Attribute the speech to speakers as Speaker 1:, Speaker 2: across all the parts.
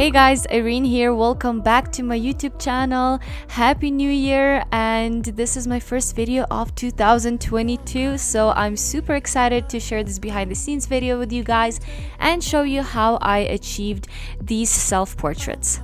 Speaker 1: Hey guys, Irene here. Welcome back to my YouTube channel. Happy New Year, and this is my first video of 2022, so I'm super excited to share this behind the scenes video with you guys and show you how I achieved these self-portraits.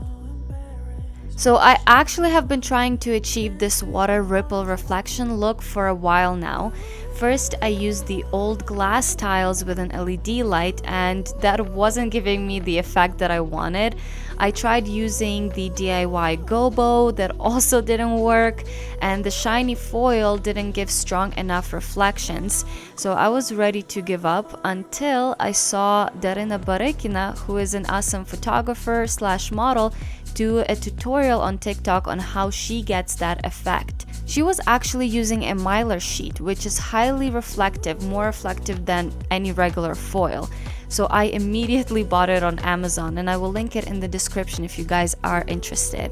Speaker 1: So I actually have been trying to achieve this water ripple reflection look for a while now. First, I used the old glass tiles with an LED light, and that wasn't giving me the effect that I wanted. I tried using the DIY gobo, that also didn't work, and the shiny foil didn't give strong enough reflections. So I was ready to give up until I saw Darina Barekina, who is an awesome photographer / model, do a tutorial on TikTok on how she gets that effect. She was actually using a Mylar sheet, which is highly reflective, more reflective than any regular foil. So I immediately bought it on Amazon, and I will link it in the description if you guys are interested.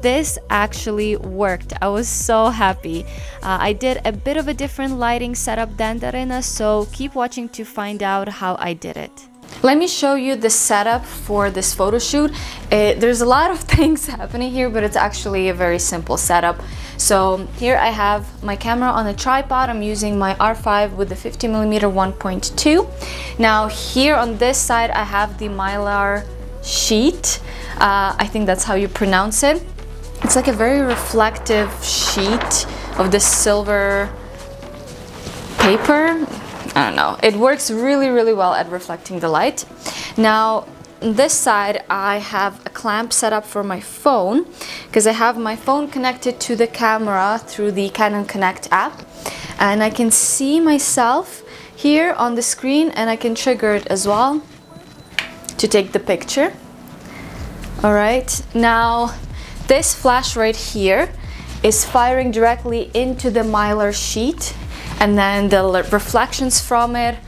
Speaker 1: This actually worked. I was so happy. I did a bit of a different lighting setup than Darina, so keep watching to find out how I did it. Let me show you the setup for this photo shoot. There's a lot of things happening here, but it's actually a very simple setup. So here I have my camera on a tripod. I'm using my R5 with the 50mm 1.2. Now here on this side I have the Mylar sheet. I think that's how you pronounce it. It's like a very reflective sheet of this silver paper. I don't know, it works really well at reflecting the light. Now on this side I have a clamp set up for my phone, because I have my phone connected to the camera through the Canon Connect app, and I can see myself here on the screen, and I can trigger it as well to take the picture. Alright, now this flash right here is firing directly into the Mylar sheet, and then the reflections from it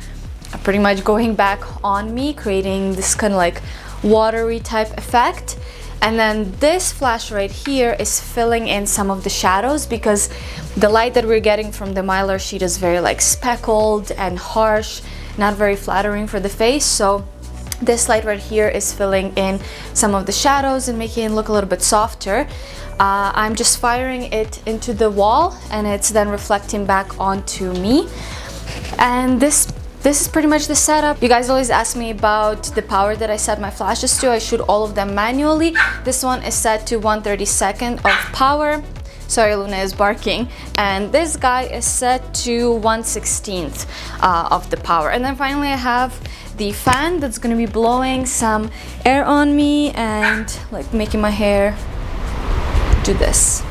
Speaker 1: are pretty much going back on me, creating this kind of like watery type effect. And then this flash right here is filling in some of the shadows, because the light that we're getting from the Mylar sheet is very like speckled and harsh, not very flattering for the face. So this light right here is filling in some of the shadows and making it look a little bit softer. I'm just firing it into the wall, and it's then reflecting back onto me. And this is pretty much the setup. You guys always ask me about the power that I set my flashes to. I shoot all of them manually. This one is set to 1/32 of power. Sorry, Luna is barking. And this guy is set to 1/16 of the power. And then finally I have the fan that's gonna be blowing some air on me and like making my hair do this.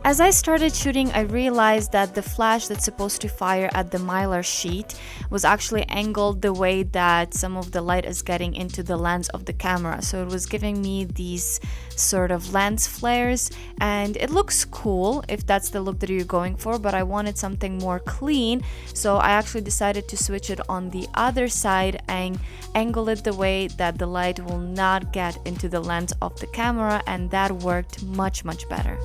Speaker 1: As I started shooting, I realized that the flash that's supposed to fire at the Mylar sheet was actually angled the way that some of the light is getting into the lens of the camera. So it was giving me these sort of lens flares, and it looks cool if that's the look that you're going for, but I wanted something more clean. So I actually decided to switch it on the other side and angle it the way that the light will not get into the lens of the camera, and that worked much better.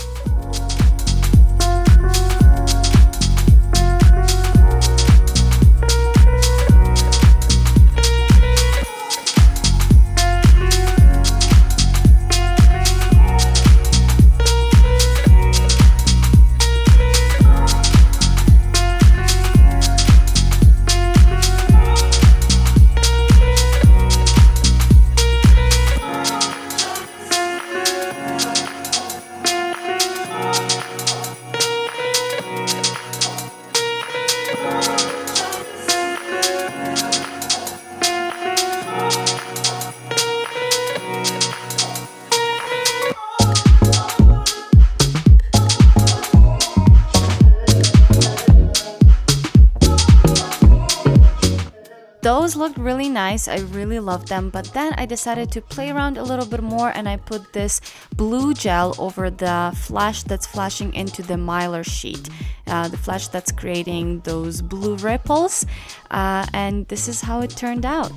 Speaker 1: Those looked really nice. I really loved them, but then I decided to play around a little bit more, and I put this blue gel over the flash that's flashing into the Mylar sheet, the flash that's creating those blue ripples, and this is how it turned out.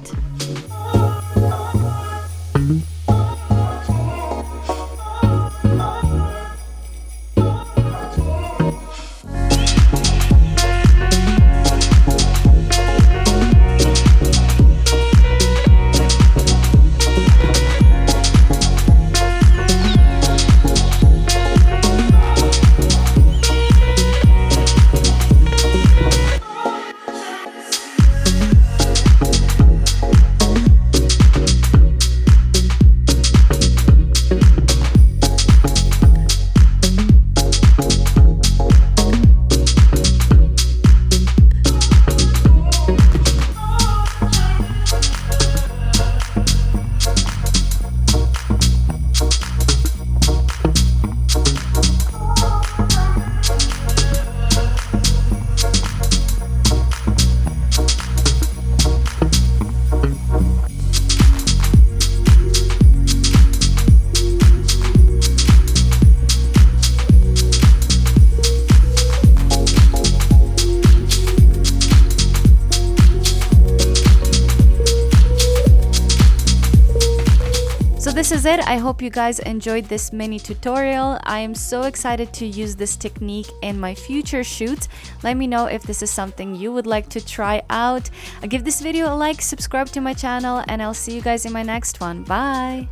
Speaker 1: this is it. I hope you guys enjoyed this mini tutorial. I am so excited to use this technique in my future shoots. Let me know if this is something you would like to try out. Give this video a like, subscribe to my channel, and I'll see you guys in my next one. Bye!